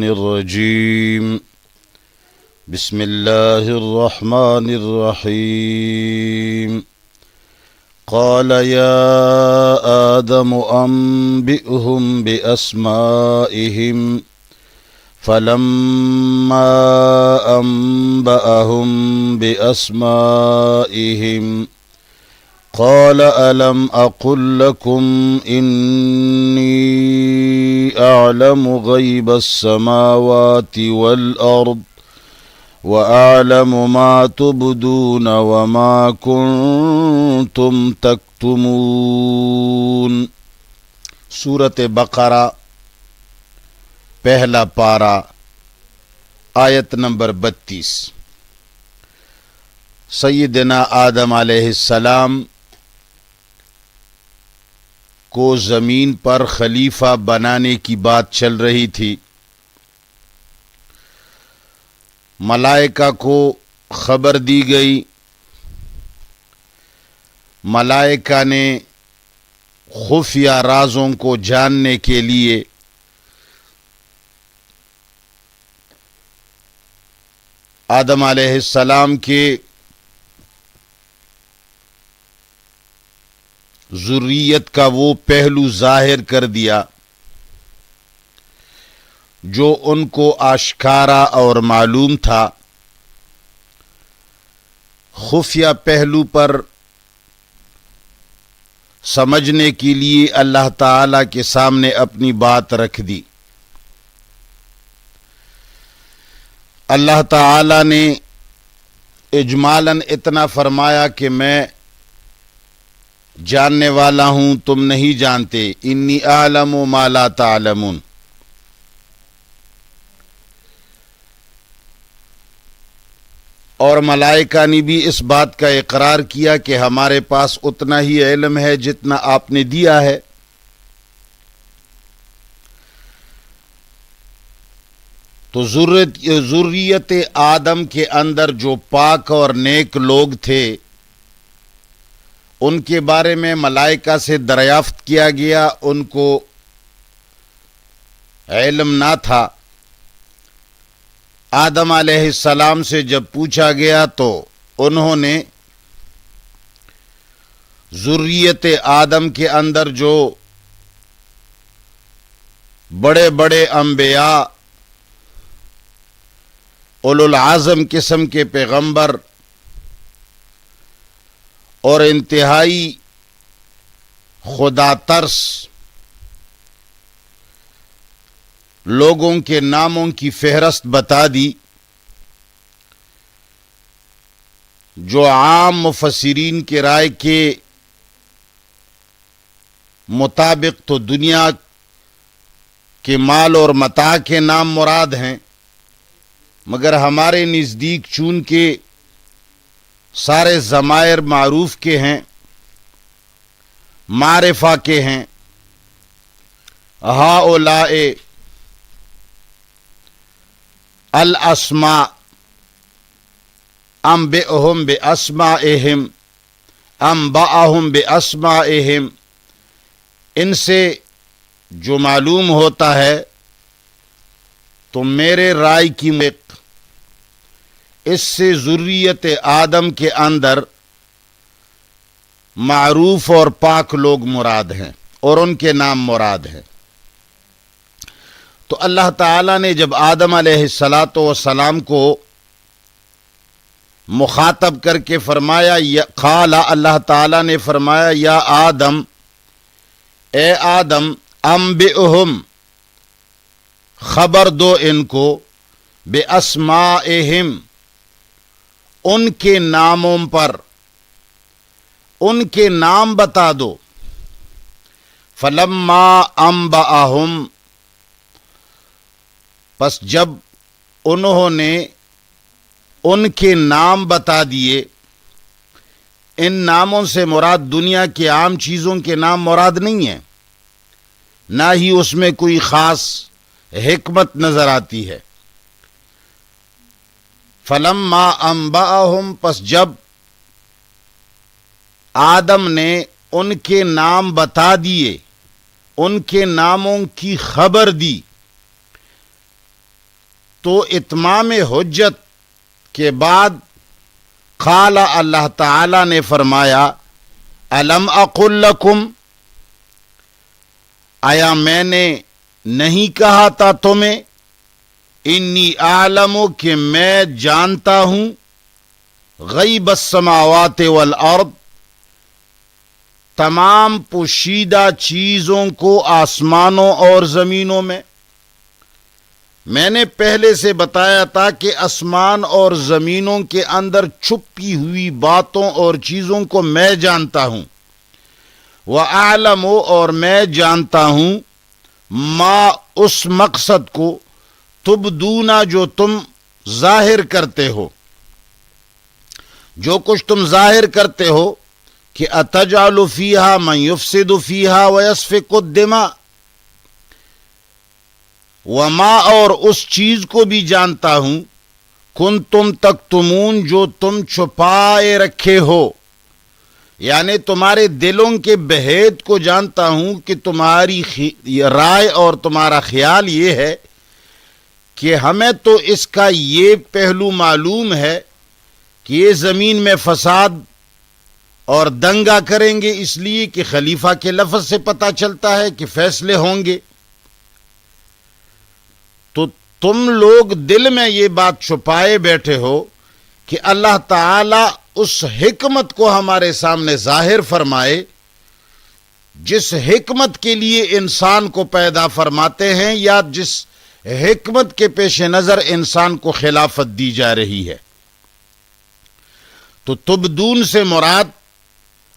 الرجيم بسم الله الرحمن الرحيم قال يا آدم أنبئهم بأسمائهم فلما أنبأهم بأسمائهم قال ألم أقل لكم إني أعلم غيب السماوات والأرض وأعلم ما تبدون وما كنتم تكتمون۔ سورۃ بقرہ پہلا پارہ آیت نمبر 32۔ سیدنا آدم علیہ السلام کو زمین پر خلیفہ بنانے کی بات چل رہی تھی۔ ملائکہ کو خبر دی گئی۔ ملائکہ نے خفیہ رازوں کو جاننے کے لیے آدم علیہ السلام کے ذریت کا وہ پہلو ظاہر کر دیا جو ان کو آشکارا اور معلوم تھا۔ خفیہ پہلو پر سمجھنے کے لیے اللہ تعالی کے سامنے اپنی بات رکھ دی۔ اللہ تعالی نے اجمالاً اتنا فرمایا کہ میں جاننے والا ہوں، تم نہیں جانتے۔ انی اعلم ما لا تعلمون۔ اور ملائکہ نے بھی اس بات کا اقرار کیا کہ ہمارے پاس اتنا ہی علم ہے جتنا آپ نے دیا ہے۔ تو ذریت آدم کے اندر جو پاک اور نیک لوگ تھے ان کے بارے میں ملائکہ سے دریافت کیا گیا، ان کو علم نہ تھا۔ آدم علیہ السلام سے جب پوچھا گیا تو انہوں نے ذریت آدم کے اندر جو بڑے بڑے انبیاء، اولو العزم قسم کے پیغمبر اور انتہائی خدا ترس لوگوں کے ناموں کی فہرست بتا دی، جو عام مفسرین کی رائے کے مطابق تو دنیا کے مال اور متاع کے نام مراد ہیں، مگر ہمارے نزدیک چونکہ سارے ضمائر معروف کے ہیں، معرفہ کے ہیں، ہؤلاء الاسماء انبئہم باسمائہم انبأہم باسمائہم، ان سے جو معلوم ہوتا ہے تو میرے رائے کی اس سے ذریت آدم کے اندر معروف اور پاک لوگ مراد ہیں اور ان کے نام مراد ہیں۔ تو اللہ تعالیٰ نے جب آدم علیہ السلام کو مخاطب کر کے فرمایا، قال، اللہ تعالیٰ نے فرمایا، یا آدم، اے آدم، انبئہم، خبر دو ان کو، باسمائہم، ان کے ناموں پر، ان کے نام بتا دو۔ فلما انبأہم، پس جب انہوں نے ان کے نام بتا دیے، ان ناموں سے مراد دنیا کی عام چیزوں کے نام مراد نہیں ہیں، نہ ہی اس میں کوئی خاص حکمت نظر آتی ہے۔ فلما انبأہم، پس جب آدم نے ان کے نام بتا دیے، ان کے ناموں کی خبر دی، تو اتمام حجت کے بعد قال اللہ تعالی نے فرمایا الم اقل لکم، آیا میں نے نہیں کہا تھا تمہیں، انی اعلم کہ میں جانتا ہوں، غیب السماوات والارض تمام پوشیدہ چیزوں کو آسمانوں اور زمینوں میں نے پہلے سے بتایا تھا کہ آسمان اور زمینوں کے اندر چھپی ہوئی باتوں اور چیزوں کو میں جانتا ہوں، وَأَعْلَمُ اور میں جانتا ہوں، ما اس مقصد کو، تبدونا جو تم ظاہر کرتے ہو، جو کچھ تم ظاہر کرتے ہو، کہ اتجعل فیہا من یفسد فیہا ویسفک الدماء، وما اور اس چیز کو بھی جانتا ہوں، کنتم تکتمون جو تم چھپائے رکھے ہو، یعنی تمہارے دلوں کے بہیت کو جانتا ہوں کہ تمہاری رائے اور تمہارا خیال یہ ہے کہ ہمیں تو اس کا یہ پہلو معلوم ہے کہ یہ زمین میں فساد اور دنگا کریں گے، اس لیے کہ خلیفہ کے لفظ سے پتہ چلتا ہے کہ فیصلے ہوں گے، تو تم لوگ دل میں یہ بات چھپائے بیٹھے ہو کہ اللہ تعالی اس حکمت کو ہمارے سامنے ظاہر فرمائے جس حکمت کے لیے انسان کو پیدا فرماتے ہیں، یا جس حکمت کے پیش نظر انسان کو خلافت دی جا رہی ہے۔ تو تبدون سے مراد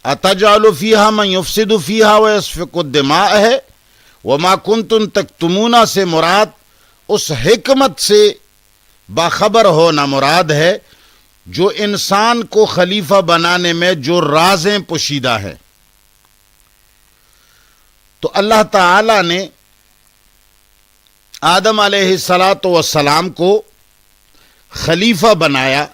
اتجعل فیہا من یفسد فیہا ویسفک الدماء ہے، وما کنتم تکتمون سے مراد اس حکمت سے باخبر ہونا مراد ہے جو انسان کو خلیفہ بنانے میں جو رازیں پوشیدہ ہیں۔ تو اللہ تعالی نے آدم علیہ السلام کو خلیفہ بنایا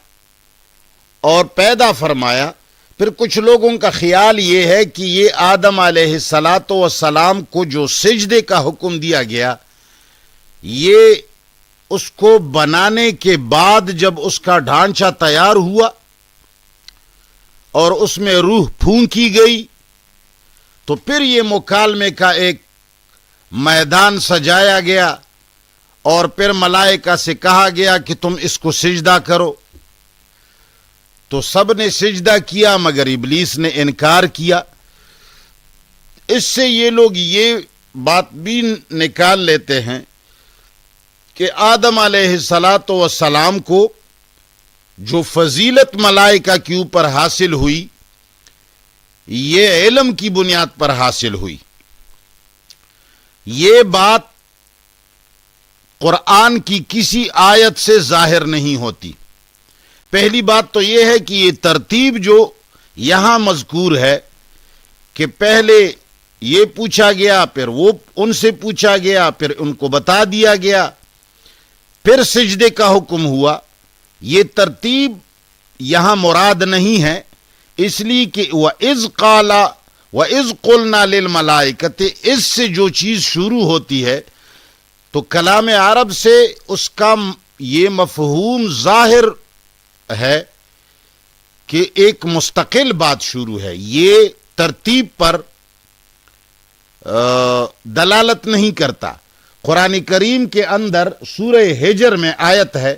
اور پیدا فرمایا۔ پھر کچھ لوگوں کا خیال یہ ہے کہ یہ آدم علیہ السلام کو جو سجدے کا حکم دیا گیا، یہ اس کو بنانے کے بعد جب اس کا ڈھانچہ تیار ہوا اور اس میں روح پھونکی گئی تو پھر یہ مکالمے کا ایک میدان سجایا گیا اور پھر ملائکہ سے کہا گیا کہ تم اس کو سجدہ کرو، تو سب نے سجدہ کیا مگر ابلیس نے انکار کیا۔ اس سے یہ لوگ یہ بات بھی نکال لیتے ہیں کہ آدم علیہ السلام کو جو فضیلت ملائکہ کے اوپر حاصل ہوئی، یہ علم کی بنیاد پر حاصل ہوئی۔ یہ بات قرآن کی کسی آیت سے ظاہر نہیں ہوتی۔ پہلی بات تو یہ ہے کہ یہ ترتیب جو یہاں مذکور ہے کہ پہلے یہ پوچھا گیا، پھر وہ ان سے پوچھا گیا، پھر ان کو بتا دیا گیا، پھر سجدے کا حکم ہوا، یہ ترتیب یہاں مراد نہیں ہے، اس لیے کہ وَإِذْ قَالَ وَإِذْ قُلْنَا لِلْمَلَائِكَةِ اس سے جو چیز شروع ہوتی ہے تو کلام عرب سے اس کا یہ مفہوم ظاہر ہے کہ ایک مستقل بات شروع ہے، یہ ترتیب پر دلالت نہیں کرتا۔ قرآن کریم کے اندر سورہ ہجر میں آیت ہے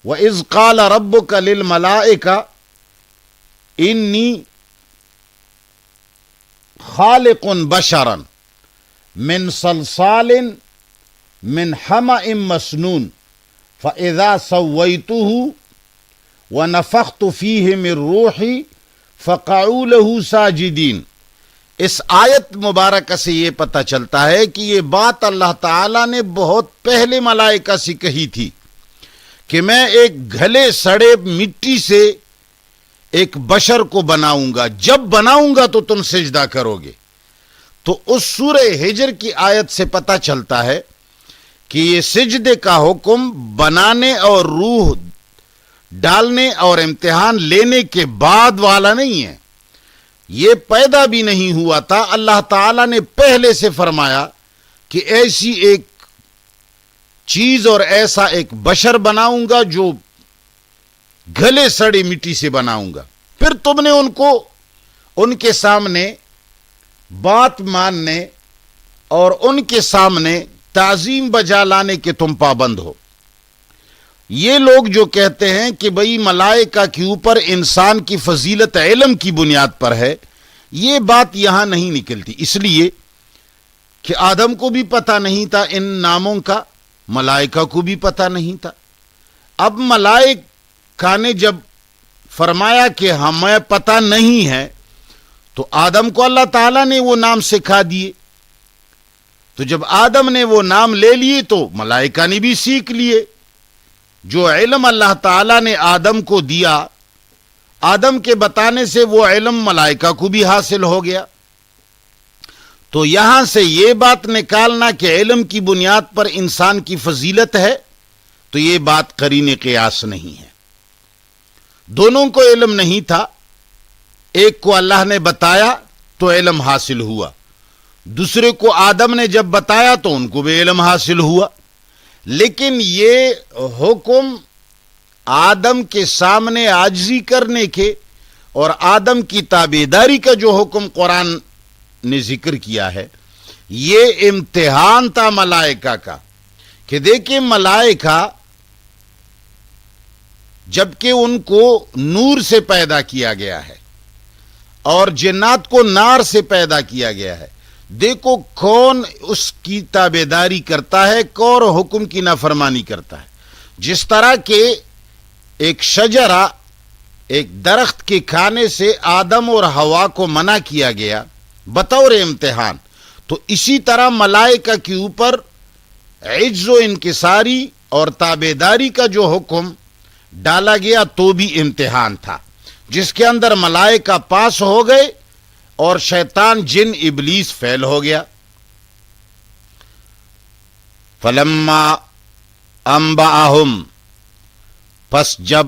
وَإِذْ قَالَ رَبُّكَ لِلْمَلَائِكَةِ إِنِّي خَالِقٌ بَشَرًا مِنْ صَلْصَالٍ مِنْ حَمَإٍ مَسْنُونٍ فَإِذَا سَوَّيْتُهُ وَنَفَخْتُ فِيهِ مِنْ رُوحِي فَقَعُوا لَهُ سَاجِدِينَ۔ اس آیت مبارکہ سے یہ پتہ چلتا ہے کہ یہ بات اللہ تعالیٰ نے بہت پہلے ملائکہ سے کہی تھی کہ میں ایک گھلے سڑے مٹی سے ایک بشر کو بناؤں گا، جب بناؤں گا تو تم سجدہ کرو گے۔ تو اس سورہ ہجر کی آیت سے پتہ چلتا ہے کہ یہ سجدے کا حکم بنانے اور روح ڈالنے اور امتحان لینے کے بعد والا نہیں ہے، یہ پیدا بھی نہیں ہوا تھا۔ اللہ تعالیٰ نے پہلے سے فرمایا کہ ایسی ایک چیز اور ایسا ایک بشر بناؤں گا جو گلے سڑی مٹی سے بناؤں گا. پھر تم نے ان کو ان کے سامنے بات ماننے اور ان کے سامنے تعظیم بجا لانے کے تم پابند ہو. یہ لوگ جو کہتے ہیں کہ بھئی ملائکہ کے اوپر انسان کی فضیلت علم کی بنیاد پر ہے، یہ بات یہاں نہیں نکلتی، اس لیے کہ آدم کو بھی پتہ نہیں تھا ان ناموں کا، ملائکہ کو بھی پتہ نہیں تھا. اب ملائکہ نے جب فرمایا کہ ہمیں پتہ نہیں ہے تو آدم کو اللہ تعالیٰ نے وہ نام سکھا دیے. تو جب آدم نے وہ نام لے لیے تو ملائکہ نے بھی سیکھ لیے. جو علم اللہ تعالیٰ نے آدم کو دیا، آدم کے بتانے سے وہ علم ملائکہ کو بھی حاصل ہو گیا. تو یہاں سے یہ بات نکالنا کہ علم کی بنیاد پر انسان کی فضیلت ہے، تو یہ بات قرین قیاس نہیں ہے. دونوں کو علم نہیں تھا، ایک کو اللہ نے بتایا تو علم حاصل ہوا، دوسرے کو آدم نے جب بتایا تو ان کو بھی علم حاصل ہوا. لیکن یہ حکم آدم کے سامنے عاجزی کرنے کے اور آدم کی تابعداری کا جو حکم قرآن نے ذکر کیا ہے، یہ امتحان تھا ملائکہ کا. کہ دیکھیں ملائکہ جبکہ ان کو نور سے پیدا کیا گیا ہے اور جنات کو نار سے پیدا کیا گیا ہے، دیکھو کون اس کی تابعداری کرتا ہے، کون حکم کی نافرمانی کرتا ہے. جس طرح کہ ایک شجرہ، ایک درخت کے کھانے سے آدم اور حوا کو منع کیا گیا بطور امتحان، تو اسی طرح ملائکہ کے اوپر عجز و انکساری اور تابعداری کا جو حکم ڈالا گیا تو بھی امتحان تھا، جس کے اندر ملائکہ پاس ہو گئے اور شیطان جن ابلیس فیل ہو گیا. فلما انبأہم، پس جب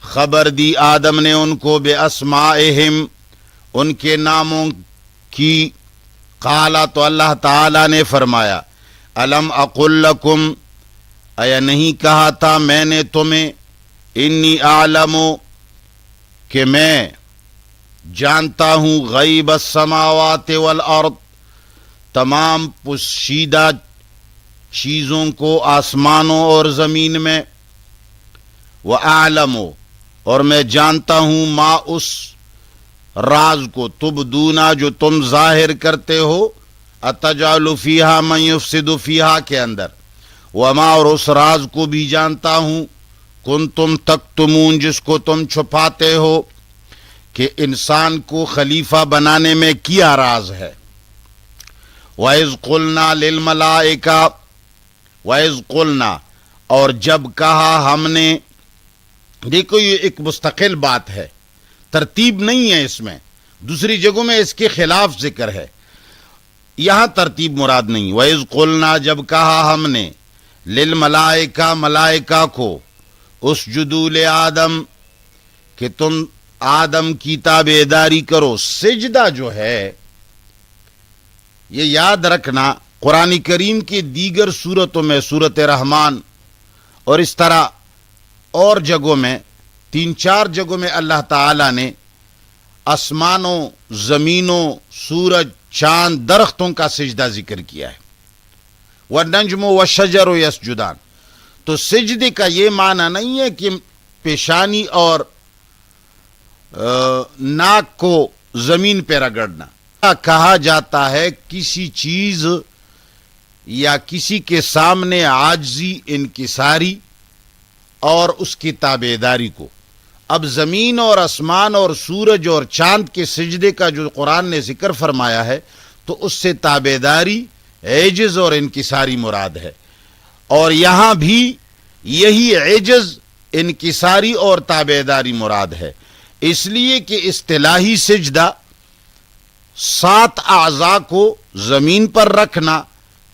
خبر دی آدم نے ان کو باسمائہم، ان کے ناموں کی، قالا تو اللہ تعالی نے فرمایا الم اقل لکم، ایا نہیں کہا تھا میں نے تمہیں، انی اعلم، کہ میں جانتا ہوں غیب السماوات والارض، تمام پوشیدہ چیزوں کو آسمانوں اور زمین میں، وَأَعْلَمُ، اور میں جانتا ہوں ما اس راز کو، تبدونا جو تم ظاہر کرتے ہو، اَتَجْعَلُ فِيهَا مَن يُفْسِدُ فِيهَا کے اندر، وما، اور اس راز کو بھی جانتا ہوں، کنتم تکتمون، جس کو تم چھپاتے ہو، کہ انسان کو خلیفہ بنانے میں کیا راز ہے. وَإِذْ قُلْنَا لِلْمَلَائِكَةِ، وَإِذْ قُلْنَا، اور جب کہا ہم نے، دیکھو یہ ایک مستقل بات ہے، ترتیب نہیں ہے اس میں، دوسری جگہوں میں اس کے خلاف ذکر ہے، یہاں ترتیب مراد نہیں. وَإِذْ قُلْنَا، جب کہا ہم نے، لِلْمَلَائِكَةِ، ملائکہ کو، اسجدوا لآدم، کہ تم آدم کی تابعداری کرو. سجدہ جو ہے یہ یاد رکھنا، قرآن کریم کی دیگر سورتوں میں، سورت رحمان اور اس طرح اور جگہوں میں، 3-4 جگہوں میں اللہ تعالی نے آسمانوں، زمینوں، سورج، چاند، درختوں کا سجدہ ذکر کیا ہے. وَالنَّجْمُ وَالشَّجَرُ يَسْجُدَانِ، تو سجدے کا یہ معنی نہیں ہے کہ پیشانی اور ناک کو زمین پہ رگڑنا. کہا جاتا ہے کسی چیز یا کسی کے سامنے عاجزی، انکساری اور اس کی تابعداری کو. اب زمین اور آسمان اور سورج اور چاند کے سجدے کا جو قرآن نے ذکر فرمایا ہے تو اس سے تابعداری، عجز اور انکساری مراد ہے. اور یہاں بھی یہی عجز، انکساری اور تابعداری مراد ہے، اس لیے کہ اصطلاحی سجدہ 7 اعضاء کو زمین پر رکھنا،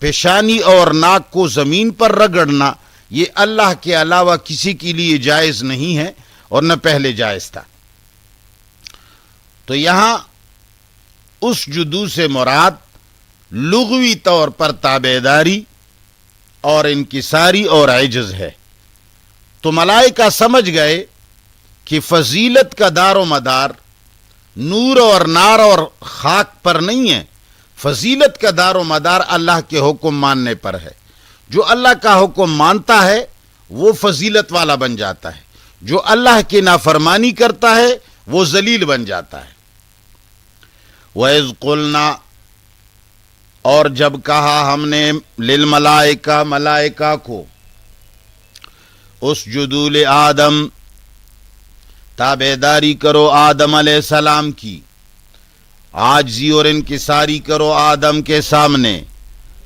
پیشانی اور ناک کو زمین پر رگڑنا، یہ اللہ کے علاوہ کسی کے لیے جائز نہیں ہے اور نہ پہلے جائز تھا. تو یہاں اس جدو سے مراد لغوی طور پر تابعداری اور انکساری اور عجز ہے۔ تو ملائکہ سمجھ گئے کہ فضیلت کا دار و مدار نور اور نار اور خاک پر نہیں ہے، فضیلت کا دار و مدار اللہ کے حکم ماننے پر ہے۔ جو اللہ کا حکم مانتا ہے وہ فضیلت والا بن جاتا ہے، جو اللہ کی نافرمانی کرتا ہے وہ ذلیل بن جاتا ہے۔ وَإِذْ قُلْنَا، اور جب کہا ہم نے للملائکہ، ملائکہ کو، اسجدوا لآدم، تابعداری کرو آدم علیہ السلام کی، عاجزی اور انکساری کرو آدم کے سامنے،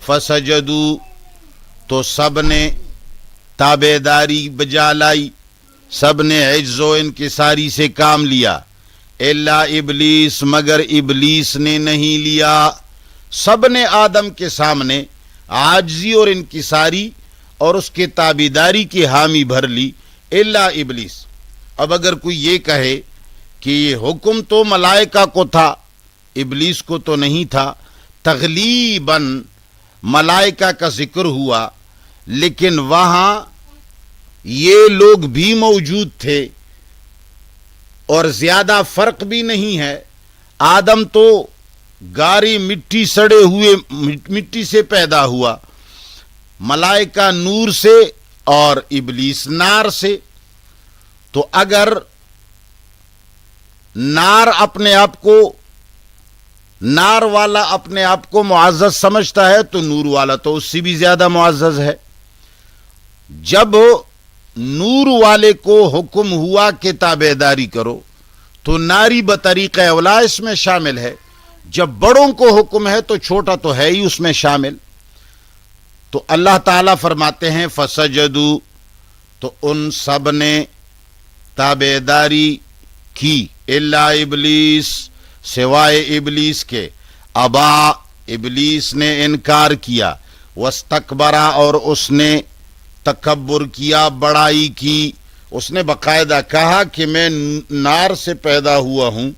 فسجدوا، تو سب نے تابعداری بجا لائی، سب نے عجز و انکساری سے کام لیا، الا ابلیس، مگر ابلیس نے نہیں لیا۔ سب نے آدم کے سامنے عاجزی اور انکساری اور اس کے تابعداری کی حامی بھر لی، الا ابلیس۔ اب اگر کوئی یہ کہے کہ یہ حکم تو ملائکہ کو تھا، ابلیس کو تو نہیں تھا، تغلیباً ملائکہ کا ذکر ہوا، لیکن وہاں یہ لوگ بھی موجود تھے اور زیادہ فرق بھی نہیں ہے۔ آدم تو گاری مٹی، سڑے ہوئے مٹی سے پیدا ہوا، ملائکہ نور سے اور ابلیس نار سے۔ تو اگر نار والا اپنے آپ کو معزز سمجھتا ہے تو نور والا تو اس سے بھی زیادہ معزز ہے۔ جب نور والے کو حکم ہوا کہ تابعداری کرو تو ناری بطریق اولا اس میں شامل ہے، جب بڑوں کو حکم ہے تو چھوٹا تو ہے ہی اس میں شامل۔ تو اللہ تعالیٰ فرماتے ہیں فسجدوا، تو ان سب نے تابعداری کی، الا ابلیس، سوائے ابلیس کے، ابا، ابلیس نے انکار کیا، واستکبرا، اور اس نے تکبر کیا، بڑائی کی۔ اس نے باقاعدہ کہا کہ میں نار سے پیدا ہوا ہوں،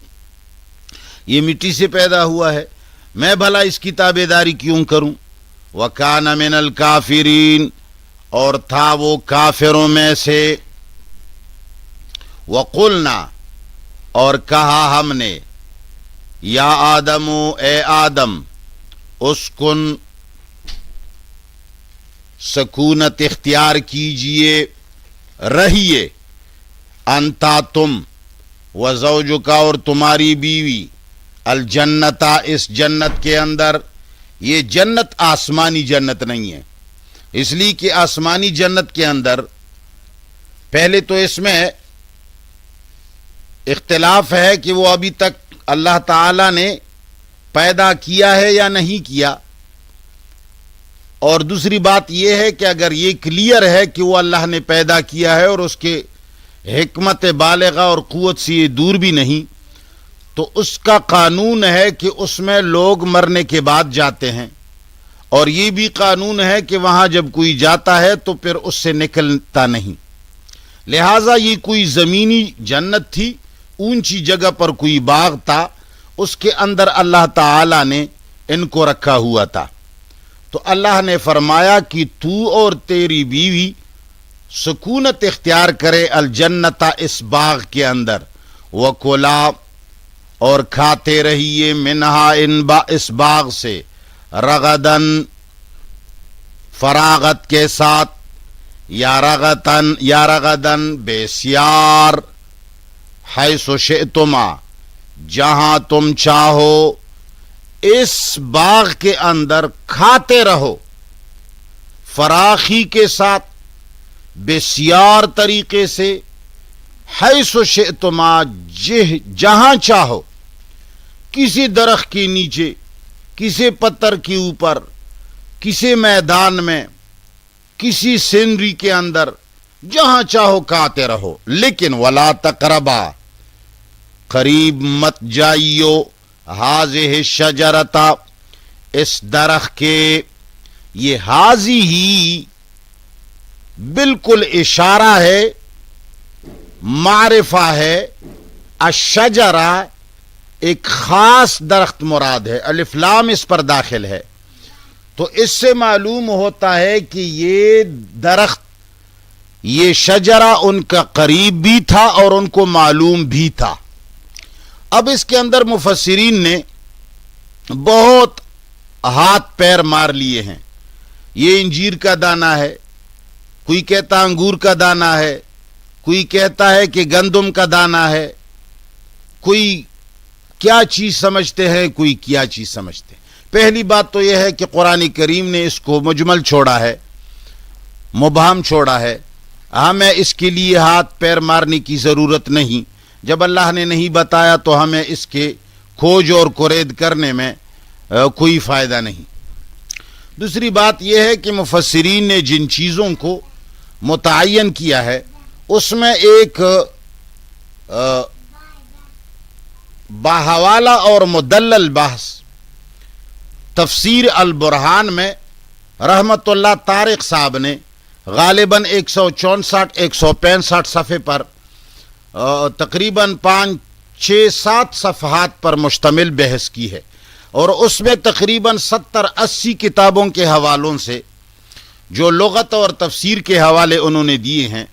یہ مٹی سے پیدا ہوا ہے، میں بھلا اس کی تابعداری کیوں کروں؟ وَكَانَ مِنَ الْكَافِرِينَ، اور تھا وہ کافروں میں سے۔ وَقُلْنَا، اور کہا ہم نے، یا آدم، اے آدم، اسکن، سکونت اختیار کیجئے، رہیے، انتا، تم، وزوجکا، اور تمہاری بیوی، الجنتا، اس جنت کے اندر۔ یہ جنت آسمانی جنت نہیں ہے، اس لیے کہ آسمانی جنت کے اندر پہلے تو اس میں اختلاف ہے کہ وہ ابھی تک اللہ تعالی نے پیدا کیا ہے یا نہیں کیا، اور دوسری بات یہ ہے کہ اگر یہ کلیئر ہے کہ وہ اللہ نے پیدا کیا ہے اور اس کے حکمت بالغہ اور قوت سے یہ دور بھی نہیں، تو اس کا قانون ہے کہ اس میں لوگ مرنے کے بعد جاتے ہیں، اور یہ بھی قانون ہے کہ وہاں جب کوئی جاتا ہے تو پھر اس سے نکلتا نہیں۔ لہٰذا یہ کوئی زمینی جنت تھی، اونچی جگہ پر کوئی باغ تھا، اس کے اندر اللہ تعالی نے ان کو رکھا ہوا تھا۔ تو اللہ نے فرمایا کہ تو اور تیری بیوی سکونت اختیار کرے الجنتا، اس باغ کے اندر، وَكُلَا، اور کھاتے رہیے، منہا، اس باغ سے، رغدن، فراغت کے ساتھ، یا رغدن بسیار، حیث شئتما، جہاں تم چاہو، اس باغ کے اندر کھاتے رہو، فراخی کے ساتھ، بسیار طریقے سے، حیث شئتما، جہاں چاہو، کسی درخت کے نیچے، کسی پتھر کے اوپر، کسی میدان میں، کسی سینری کے اندر، جہاں چاہو کھاتے رہو، لیکن ولا تقربا، قریب مت جائیو، ہاذہ الشجرۃ، اس درخت کے۔ یہ حاضی ہی بالکل اشارہ ہے، معرفہ ہے، الشجرہ ایک خاص درخت مراد ہے، الف لام اس پر داخل ہے۔ تو اس سے معلوم ہوتا ہے کہ یہ درخت، یہ شجرہ ان کا قریب بھی تھا اور ان کو معلوم بھی تھا۔ اب اس کے اندر مفسرین نے بہت ہاتھ پیر مار لیے ہیں۔ یہ انجیر کا دانہ ہے، کوئی کہتا انگور کا دانہ ہے، کوئی کہتا ہے کہ گندم کا دانہ ہے، کوئی کیا چیز سمجھتے ہیں، کوئی کیا چیز سمجھتے ہیں۔ پہلی بات تو یہ ہے کہ قرآن کریم نے اس کو مجمل چھوڑا ہے، مبہم چھوڑا ہے، ہمیں اس کے لیے ہاتھ پیر مارنے کی ضرورت نہیں۔ جب اللہ نے نہیں بتایا تو ہمیں اس کے کھوج اور کورید کرنے میں کوئی فائدہ نہیں۔ دوسری بات یہ ہے کہ مفسرین نے جن چیزوں کو متعین کیا ہے اس میں ایک باحوالہ اور مدلل بحث تفسیر البرہان میں رحمت اللہ طارق صاحب نے غالباً 164 165 صفحے پر تقریباً 5-6-7 صفحات پر مشتمل بحث کی ہے، اور اس میں تقریباً 70-80 کتابوں کے حوالوں سے جو لغت اور تفسیر کے حوالے انہوں نے دیے ہیں،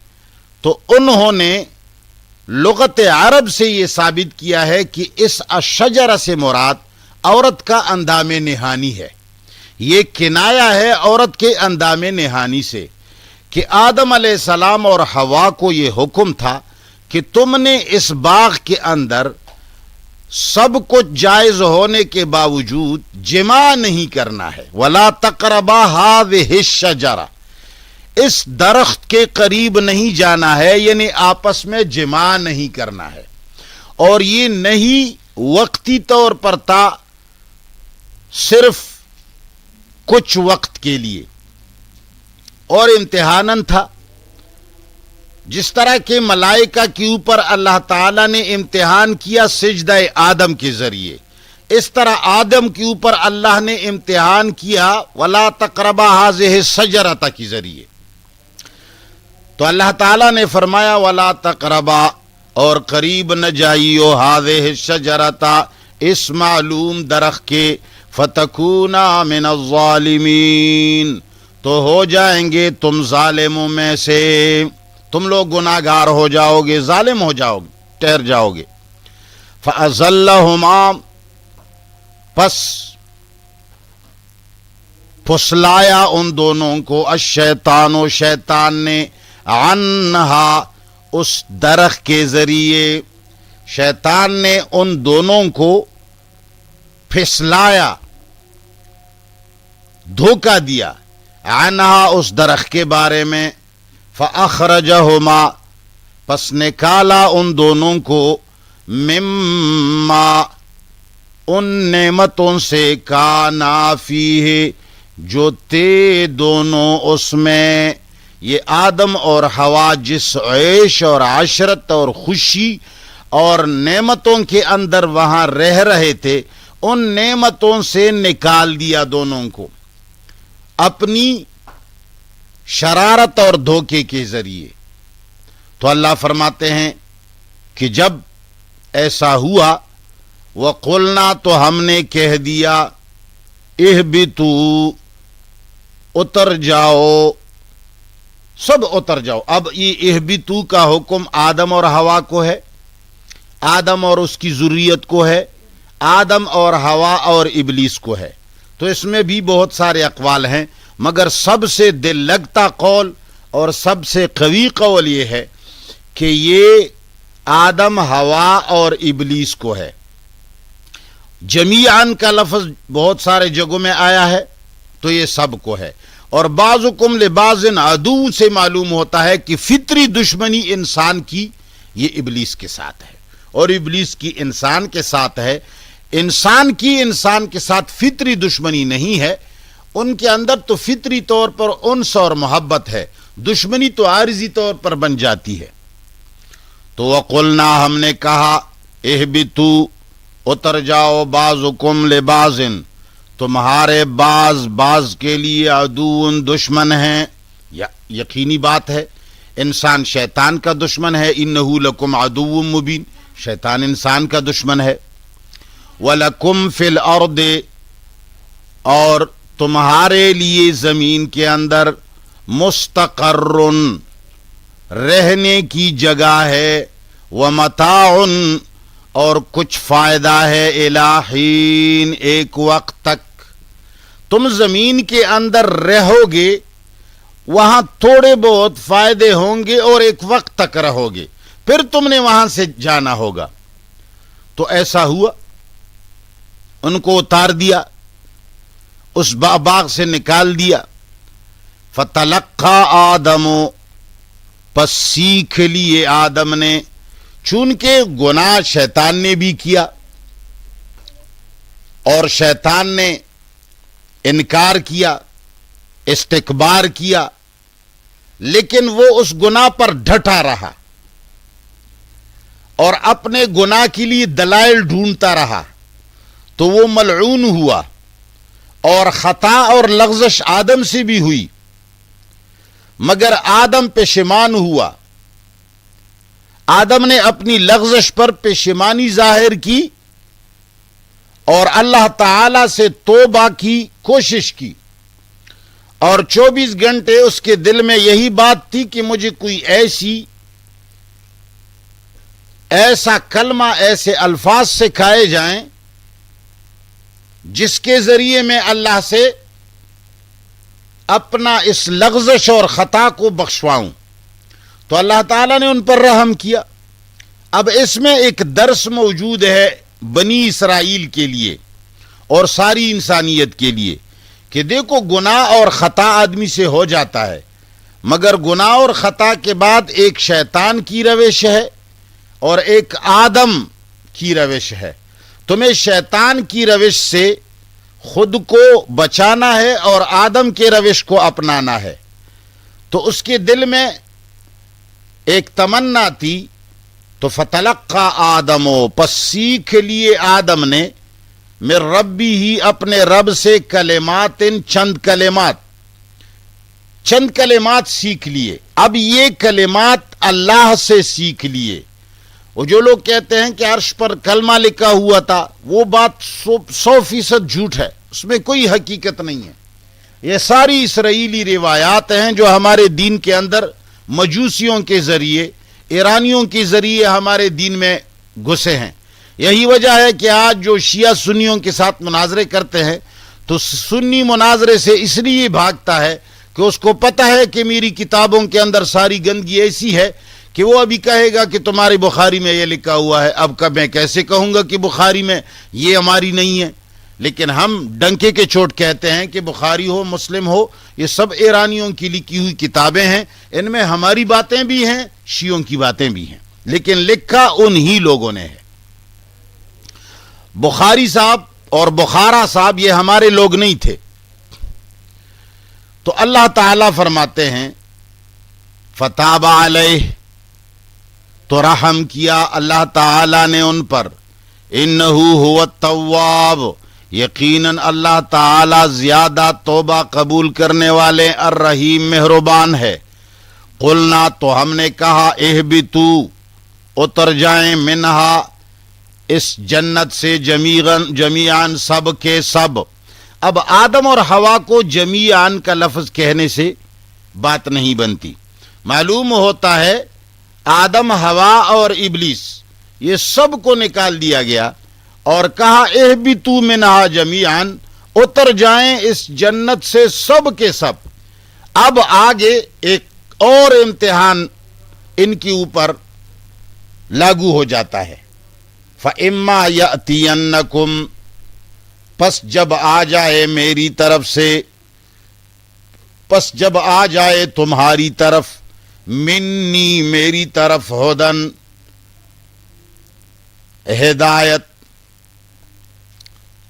تو انہوں نے لغت عرب سے یہ ثابت کیا ہے کہ اس الشجرہ سے مراد عورت کا اندام نہانی ہے۔ یہ کنایہ ہے عورت کے اندام نہانی سے کہ آدم علیہ السلام اور حوا کو یہ حکم تھا کہ تم نے اس باغ کے اندر سب کچھ جائز ہونے کے باوجود جماع نہیں کرنا ہے۔ وَلَا تَقْرَبَا هَٰذِهِ الشَّجَرَةَ، اس درخت کے قریب نہیں جانا ہے، یعنی آپس میں جماع نہیں کرنا ہے۔ اور یہ نہیں وقتی طور پر تھا، صرف کچھ وقت کے لیے، اور امتحاناً تھا۔ جس طرح کے ملائکہ کے اوپر اللہ تعالیٰ نے امتحان کیا سجدہ آدم کے ذریعے، اس طرح آدم کے اوپر اللہ نے امتحان کیا وَلَا تَقْرَبَا هَٰذِهِ الشَّجَرَةَ کے ذریعے۔ تو اللہ تعالیٰ نے فرمایا وَلَا تَقْرَبَا، اور قریب نہ جائیو هَٰذِهِ الشَّجَرَةَ، اس معلوم درخت کے، فَتَكُونَا مِنَ الظَّالِمِينَ، تو ہو جائیں گے تم ظالموں میں سے، تم لوگ گناہگار ہو جاؤ گے، ظالم ہو جاؤ گے، ٹھہر جاؤ گے۔ فَأَزَلَّهُمَا، پس پھسلایا ان دونوں کو، الشیطان و شیطان نے، عنہا، اس درخت کے ذریعے، شیطان نے ان دونوں کو پھسلایا، دھوکہ دیا، عنہا، اس درخت کے بارے میں، فَأَخْرَجَهُمَا، پس نکالا ان دونوں کو، مما، ان نعمتوں سے، کانا فیہ، جو تھے دونوں اس میں۔ یہ آدم اور حوا جس عیش اور عشرت اور خوشی اور نعمتوں کے اندر وہاں رہ رہے تھے، ان نعمتوں سے نکال دیا دونوں کو اپنی شرارت اور دھوکے کے ذریعے۔ تو اللہ فرماتے ہیں کہ جب ایسا ہوا، وَقُلْنَا، تو ہم نے کہہ دیا، اِہْبِطُوا، اتر جاؤ، سب اتر جاؤ۔ اب یہ اِہْبِطُوا کا حکم آدم اور حوا کو ہے، آدم اور اس کی ذریت کو ہے، آدم اور حوا اور ابلیس کو ہے۔ تو اس میں بھی بہت سارے اقوال ہیں، مگر سب سے دل لگتا قول اور سب سے قوی قول یہ ہے کہ یہ آدم، حوا اور ابلیس کو ہے۔ جمیعاً کا لفظ بہت سارے جگہوں میں آیا ہے، تو یہ سب کو ہے۔ اور بعضکم لبعض عدو سے معلوم ہوتا ہے کہ فطری دشمنی انسان کی یہ ابلیس کے ساتھ ہے، اور ابلیس کی انسان کے ساتھ ہے۔ انسان کی انسان کے ساتھ فطری دشمنی نہیں ہے، ان کے اندر تو فطری طور پر انس اور محبت ہے، دشمنی تو عارضی طور پر بن جاتی ہے۔ تو وَقُلْنَا، ہم نے کہا، اِہْبِطُوا، اتر جاؤ، بعضکم لبعض، تمہارے بعض کے لیے، عدو، دشمن ہیں۔ یقینی بات ہے، انسان شیطان کا دشمن ہے، اِنَّهُ لَكُمْ عَدُوٌّ مُبِينٌ، شیطان انسان کا دشمن ہے۔ وَلَكُمْ فِي الْأَرْضِ، اور تمہارے لیے زمین کے اندر مستقرن رہنے کی جگہ ہے، ومتاعن اور کچھ فائدہ ہے، الی حین ایک وقت تک۔ تم زمین کے اندر رہو گے، وہاں تھوڑے بہت فائدے ہوں گے اور ایک وقت تک رہو گے، پھر تم نے وہاں سے جانا ہوگا۔ تو ایسا ہوا، ان کو اتار دیا، اس باغ سے نکال دیا۔ فتلقى آدم، پس سیکھ لیے آدم نے، چونکہ گناہ شیطان نے بھی کیا اور شیطان نے انکار کیا، استکبار کیا، لیکن وہ اس گناہ پر ڈٹا رہا اور اپنے گناہ کے لیے دلائل ڈھونڈتا رہا، تو وہ ملعون ہوا، اور خطا اور لغزش آدم سے بھی ہوئی، مگر آدم پشیمان ہوا۔ آدم نے اپنی لغزش پر پشیمانی ظاہر کی اور اللہ تعالی سے توبہ کی کوشش کی، اور 24 گھنٹے اس کے دل میں یہی بات تھی کہ مجھے کوئی ایسا کلمہ، ایسے الفاظ سکھائے جائیں جس کے ذریعے میں اللہ سے اپنا اس لغزش اور خطا کو بخشواؤں۔ تو اللہ تعالیٰ نے ان پر رحم کیا۔ اب اس میں ایک درس موجود ہے بنی اسرائیل کے لیے اور ساری انسانیت کے لیے، کہ دیکھو گناہ اور خطا آدمی سے ہو جاتا ہے، مگر گناہ اور خطا کے بعد ایک شیطان کی روش ہے اور ایک آدم کی روش ہے۔ تمہیں شیطان کی روش سے خود کو بچانا ہے اور آدم کے روش کو اپنانا ہے۔ تو اس کے دل میں ایک تمنا تھی، تو فتلقى آدم، پس سیکھ لیے آدم نے، من ربی ہی اپنے رب سے، کلمات چند کلمات سیکھ لیے۔ اب یہ کلمات اللہ سے سیکھ لیے۔ وہ جو لوگ کہتے ہیں کہ عرش پر کلمہ لکھا ہوا تھا، وہ بات 100% جھوٹ ہے، اس میں کوئی حقیقت نہیں ہے۔ یہ ساری اسرائیلی روایات ہیں جو ہمارے دین کے اندر مجوسیوں کے ذریعے، ایرانیوں کے ذریعے ہمارے دین میں گھسے ہیں۔ یہی وجہ ہے کہ آج جو شیعہ سنیوں کے ساتھ مناظرے کرتے ہیں تو سنی مناظرے سے اس لیے بھاگتا ہے کہ اس کو پتہ ہے کہ میری کتابوں کے اندر ساری گندگی ایسی ہے کہ وہ ابھی کہے گا کہ تمہاری بخاری میں یہ لکھا ہوا ہے، اب کب میں کیسے کہوں گا کہ بخاری میں یہ ہماری نہیں ہے۔ لیکن ہم ڈنکے کے چوٹ کہتے ہیں کہ بخاری ہو، مسلم ہو، یہ سب ایرانیوں کی لکھی ہوئی کتابیں ہیں، ان میں ہماری باتیں بھی ہیں، شیعوں کی باتیں بھی ہیں، لیکن لکھا انہی لوگوں نے ہے۔ بخاری صاحب اور بخارا صاحب یہ ہمارے لوگ نہیں تھے۔ تو اللہ تعالیٰ فرماتے ہیں فتاب علیہ، تو رحم کیا اللہ تعالیٰ نے ان پر، انہو هو التواب، یقیناً اللہ تعالیٰ زیادہ توبہ قبول کرنے والے، الرحیم مہربان ہے۔ قلنا، تو ہم نے کہا، اہبتو، اتر جائیں، منہا، اس جنت سے، جمیعاً سب کے سب۔ اب آدم اور حوا کو جمیعاً کا لفظ کہنے سے بات نہیں بنتی، معلوم ہوتا ہے آدم، حوا اور ابلیس یہ سب کو نکال دیا گیا اور کہا اہبتو منہا جمیعاً، اتر جائیں اس جنت سے سب کے سب۔ اب آگے ایک اور امتحان ان کے اوپر لاگو ہو جاتا ہے، فَإِمَّا يَأْتِيَنَّكُمْ، پس جب آ جائے میری طرف سے، پس جب آ جائے تمہاری طرف، منی، میری طرف، ہدن، ہدایت۔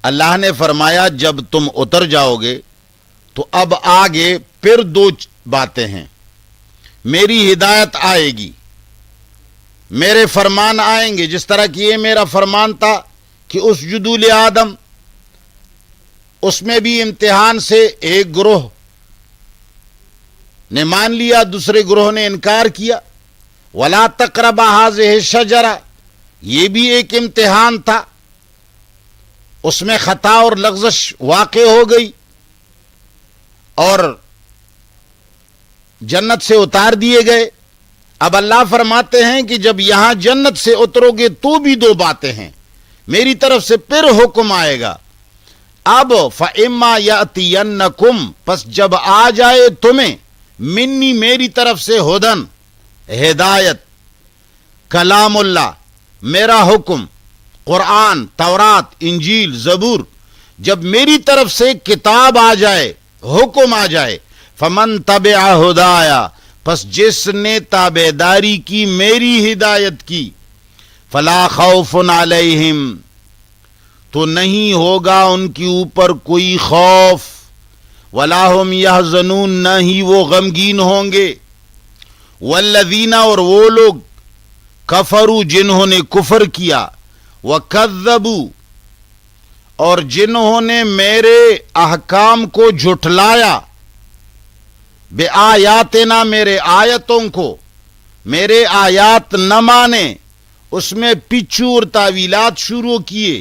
اللہ نے فرمایا جب تم اتر جاؤ گے تو اب آگے پھر دو باتیں ہیں، میری ہدایت آئے گی، میرے فرمان آئیں گے، جس طرح کہ یہ میرا فرمان تھا کہ اسجدوا لآدم، اس میں بھی امتحان سے ایک گروہ نے مان لیا، دوسرے گروہ نے انکار کیا۔ وَلَا تَقْرَبَا هَٰذِهِ الشَّجَرَةَ، یہ بھی ایک امتحان تھا، اس میں خطا اور لغزش واقع ہو گئی، اور جنت سے اتار دیے گئے. اب اللہ فرماتے ہیں کہ جب یہاں جنت سے اترو گے تو بھی دو باتیں ہیں. میری طرف سے پھر حکم آئے گا. اب فَإِمَّا يَأْتِيَنَّكُمْ پس جب آ جائے تمہیں منی میری طرف سے ہدن ہدایت کلام اللہ میرا حکم قرآن تورات انجیل زبور جب میری طرف سے کتاب آ جائے حکم آ جائے فمن تبع ہدایا پس جس نے تابعداری کی میری ہدایت کی فلا خوف علیہم تو نہیں ہوگا ان کے اوپر کوئی خوف ولا هم یحزنون نہ ہی وہ غمگین ہوں گے. والذین اور وہ لوگ کفروا جنہوں نے کفر کیا وکذبوا اور جنہوں نے میرے احکام کو جھٹلایا بآیاتنا میرے آیتوں کو میرے آیات نہ مانے اس میں پچھو اور تعویلات شروع کیے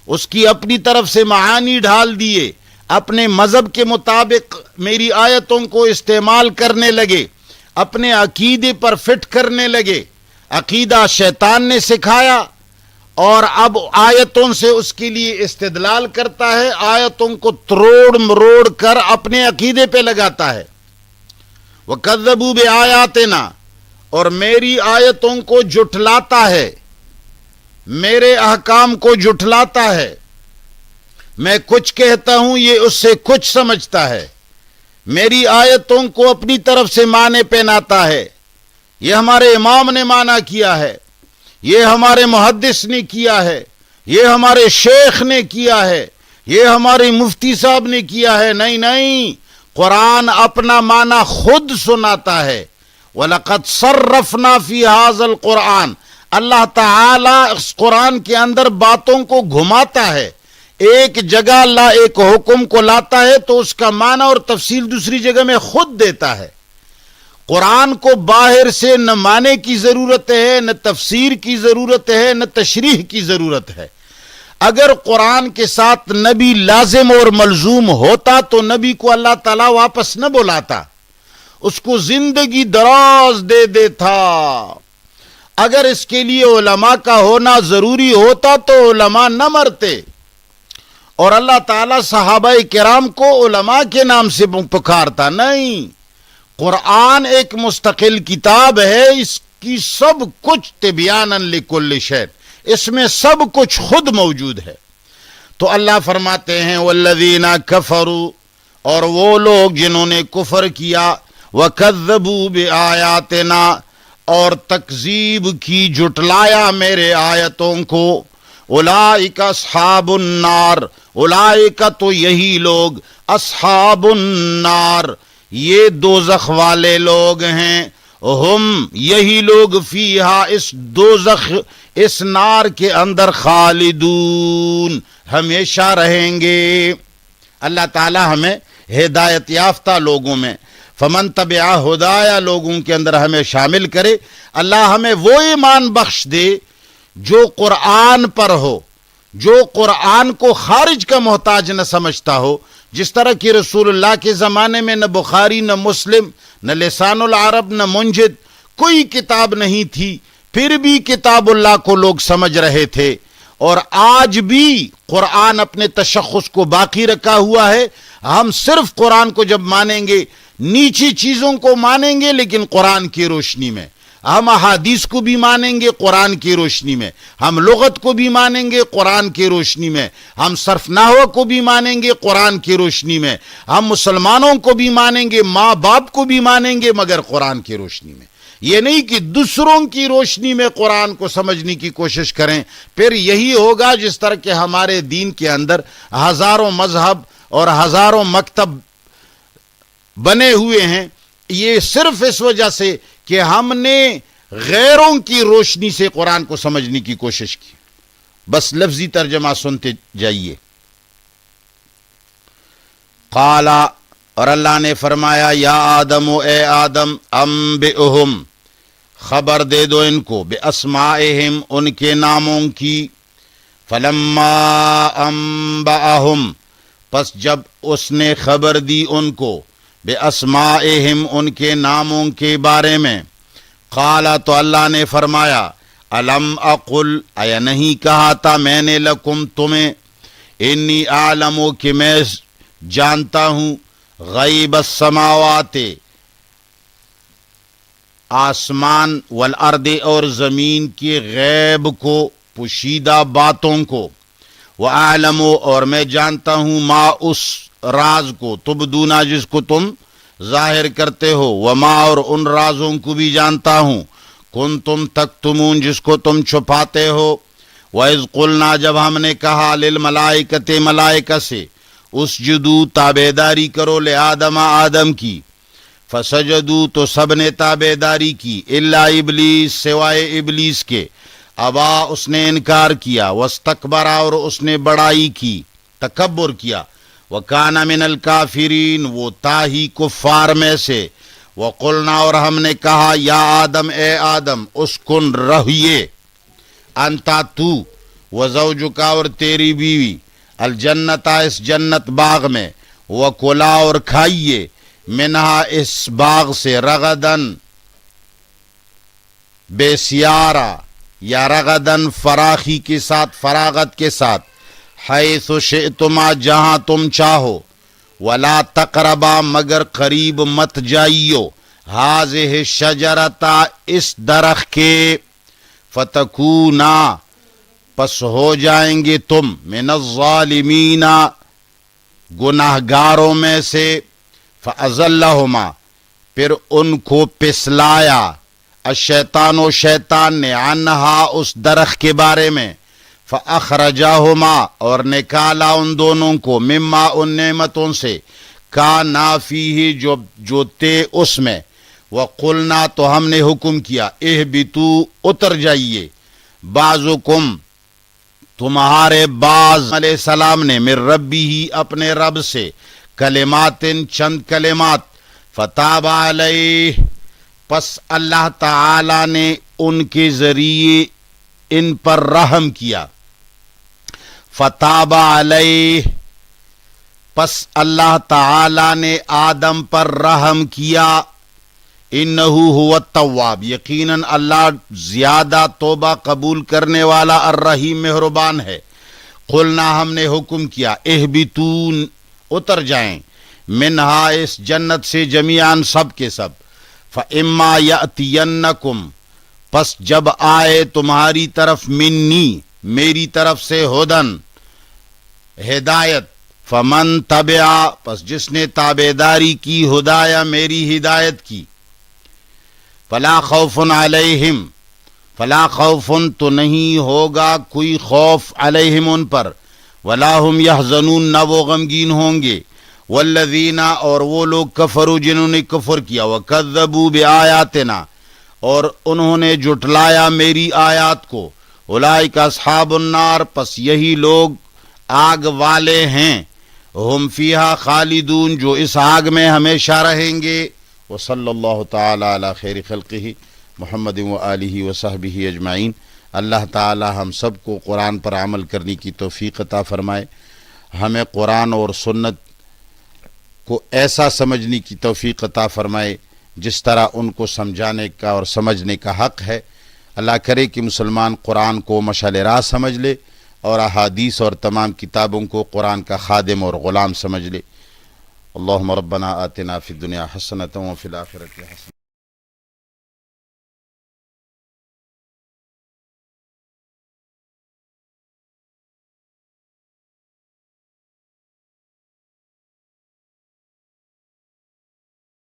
اس کی اپنی طرف سے معانی ڈھال دیے اپنے مذہب کے مطابق میری آیتوں کو استعمال کرنے لگے اپنے عقیدے پر فٹ کرنے لگے. عقیدہ شیطان نے سکھایا اور اب آیتوں سے اس کے لیے استدلال کرتا ہے آیتوں کو تروڑ مروڑ کر اپنے عقیدے پہ لگاتا ہے. وَكَذَّبُوا بِآيَاتِنَا اور میری آیتوں کو جھٹلاتا ہے میرے احکام کو جھٹلاتا ہے. میں کچھ کہتا ہوں یہ اس سے کچھ سمجھتا ہے میری آیتوں کو اپنی طرف سے معنی پہناتا ہے. یہ ہمارے امام نے معنی کیا ہے یہ ہمارے محدث نے کیا ہے یہ ہمارے شیخ نے کیا ہے یہ ہمارے مفتی صاحب نے کیا ہے. نہیں قرآن اپنا معنی خود سناتا ہے. وَلَقَدْ صَرَّفْنَا فِي هَذَا الْقُرْآنِ اللہ تعالیٰ اس قرآن کے اندر باتوں کو گھماتا ہے. ایک جگہ اللہ ایک حکم کو لاتا ہے تو اس کا معنی اور تفصیل دوسری جگہ میں خود دیتا ہے. قرآن کو باہر سے نہ معنی کی ضرورت ہے نہ تفسیر کی ضرورت ہے نہ تشریح کی ضرورت ہے. اگر قرآن کے ساتھ نبی لازم اور ملزوم ہوتا تو نبی کو اللہ تعالیٰ واپس نہ بلاتا اس کو زندگی دراز دے دیتا. اگر اس کے لیے علماء کا ہونا ضروری ہوتا تو علماء نہ مرتے اور اللہ تعالیٰ صحابہ کرام کو علماء کے نام سے پکارتا. نہیں قرآن ایک مستقل کتاب ہے اس کی سب کچھ تبیانا لکل شیء اس میں سب کچھ خود موجود ہے. تو اللہ فرماتے ہیں والذین کفروا اور وہ لوگ جنہوں نے کفر کیا وکذبوا بآیاتنا اور تکذیب کی جھٹلایا میرے آیتوں کو اولئک اصحاب النار اولئک تو یہی لوگ اصحاب النار یہ دوزخ والے لوگ ہیں ہم یہی لوگ فیہا اس دوزخ اس نار کے اندر خالدون ہمیشہ رہیں گے. اللہ تعالی ہمیں ہدایت یافتہ لوگوں میں فمن تبع ہدایا لوگوں کے اندر ہمیں شامل کرے. اللہ ہمیں وہ ایمان بخش دے جو قرآن پر ہو جو قرآن کو خارج کا محتاج نہ سمجھتا ہو. جس طرح کہ رسول اللہ کے زمانے میں نہ بخاری نہ مسلم نہ لسان العرب نہ منجد کوئی کتاب نہیں تھی پھر بھی کتاب اللہ کو لوگ سمجھ رہے تھے. اور آج بھی قرآن اپنے تشخص کو باقی رکھا ہوا ہے. ہم صرف قرآن کو جب مانیں گے نیچی چیزوں کو مانیں گے لیکن قرآن کی روشنی میں. ہم احادیث کو بھی مانیں گے قرآن کی روشنی میں ہم لغت کو بھی مانیں گے قرآن کی روشنی میں ہم صرف نحو کو بھی مانیں گے قرآن کی روشنی میں ہم مسلمانوں کو بھی مانیں گے ماں باپ کو بھی مانیں گے مگر قرآن کی روشنی میں. یہ نہیں کہ دوسروں کی روشنی میں قرآن کو سمجھنے کی کوشش کریں. پھر یہی ہوگا جس طرح کہ ہمارے دین کے اندر ہزاروں مذہب اور ہزاروں مکتب بنے ہوئے ہیں یہ صرف اس وجہ سے کہ ہم نے غیروں کی روشنی سے قرآن کو سمجھنے کی کوشش کی. بس لفظی ترجمہ سنتے جائیے. قالا اور اللہ نے فرمایا یا آدم اے آدم انبئہم خبر دے دو ان کو باسمائہم ان کے ناموں کی. فلما انبأہم پس جب اس نے خبر دی ان کو بِأَسْمَائِهِمْ ان کے ناموں کے بارے میں. قال تو اللہ نے فرمایا الم اقل آیا نہیں کہا تھا میں نے لکم تمہیں انی اعلم کہ میں جانتا ہوں غیب السماوات آسمان والارض اور زمین کے غیب کو پوشیدہ باتوں کو وَأَعْلَمُ اور میں جانتا ہوں ما اس راز کو تبدونا جس کو تم ظاہر کرتے ہو وما اور ان رازوں کو بھی جانتا ہوں کنتم تکتمون جس کو تم چھپاتے ہو. وَإِذْ قُلْنَا جب ہم نے کہا لِلْمَلَائِكَةِ ملائکہ سے اسجدوا تابعداری کرو لآدم آدم کی فسجدوا تو سب نے تابعداری کی الا ابلیس سوائے ابلیس کے ابا اس نے انکار کیا واستکبر اور اس نے بڑائی کی تکبر کیا وکان من الکافرین وہ تھا ہی کفار میں سے. وقلنا اور ہم نے کہا یا آدم اے آدم اسکن رہیے انتا تو وزوجکا اور تیری بیوی الجنتا اس جنت باغ میں وکلا اور کھائیے منہا اس باغ سے رغدن بے سیارہ یا رغدن فراخی کے ساتھ فراغت کے ساتھ حیث شئتما جہاں تم چاہو ولا تقربا مگر قریب مت جائیو ہاذہ شجرتا اس درخت کے فتکونا پس ہو جائیں گے تم من الظالمین گناہگاروں میں سے. فازلہما پھر ان کو پسلایا الشیطان و شیطان نے عنہا اس درخت کے بارے میں فاخرجاہما اور نکالا ان دونوں کو مما ان نعمتوں سے کانا فیہ جو تھے اس میں. وقلنا تو ہم نے حکم کیا اہبتوا اتر جائیے بعضکم تمہارے بعض علیہ السلام نے من ربی ہی اپنے رب سے کلمات چند کلمات فتاب علیہ پس اللہ تعالی نے ان کے ذریعے ان پر رحم کیا. فتاب علیہ پس اللہ تعالی نے آدم پر رحم کیا. انہو هو التواب یقیناً اللہ زیادہ توبہ قبول کرنے والا الرحیم مہربان ہے. قلنا ہم نے حکم کیا اہبتون اتر جائیں منہا اس جنت سے جمیعاً سب کے سب. فَإِمَّا يَأْتِيَنَّكُمْ پس جب آئے تمہاری طرف منی میری طرف سے ہدن ہدایت فمن تبع پس جس نے تابعداری کی ہدایہ میری ہدایت کی فلا خوف علیہم فلا خوف تو نہیں ہوگا کوئی خوف علیہم ان پر ولا ہم یحزنون نہ وہ غمگین ہوں گے. والذین اور وہ لوگ کفروا جنہوں نے کفر کیا وکذبوا بآیاتنا اور انہوں نے جھٹلایا میری آیات کو اولئک اصحاب النار پس یہی لوگ آگ والے ہیں ہم فیہا خالدون جو اس آگ میں ہمیشہ رہیں گے. وصلی اللہ تعالی علی خیر خلقہ محمد وآلہ وصحبہ اجمعین. اللہ تعالی ہم سب کو قرآن پر عمل کرنے کی توفیق عطا فرمائے. ہمیں قرآن اور سنت کو ایسا سمجھنے کی توفیق عطا فرمائے جس طرح ان کو سمجھانے کا اور سمجھنے کا حق ہے. اللہ کرے کہ مسلمان قرآن کو مشعل راہ سمجھ لے اور احادیث اور تمام کتابوں کو قرآن کا خادم اور غلام سمجھ لے. اللہم ربنا آتنا فی الدنیا حسنۃ وفی الآخرۃ حسنۃ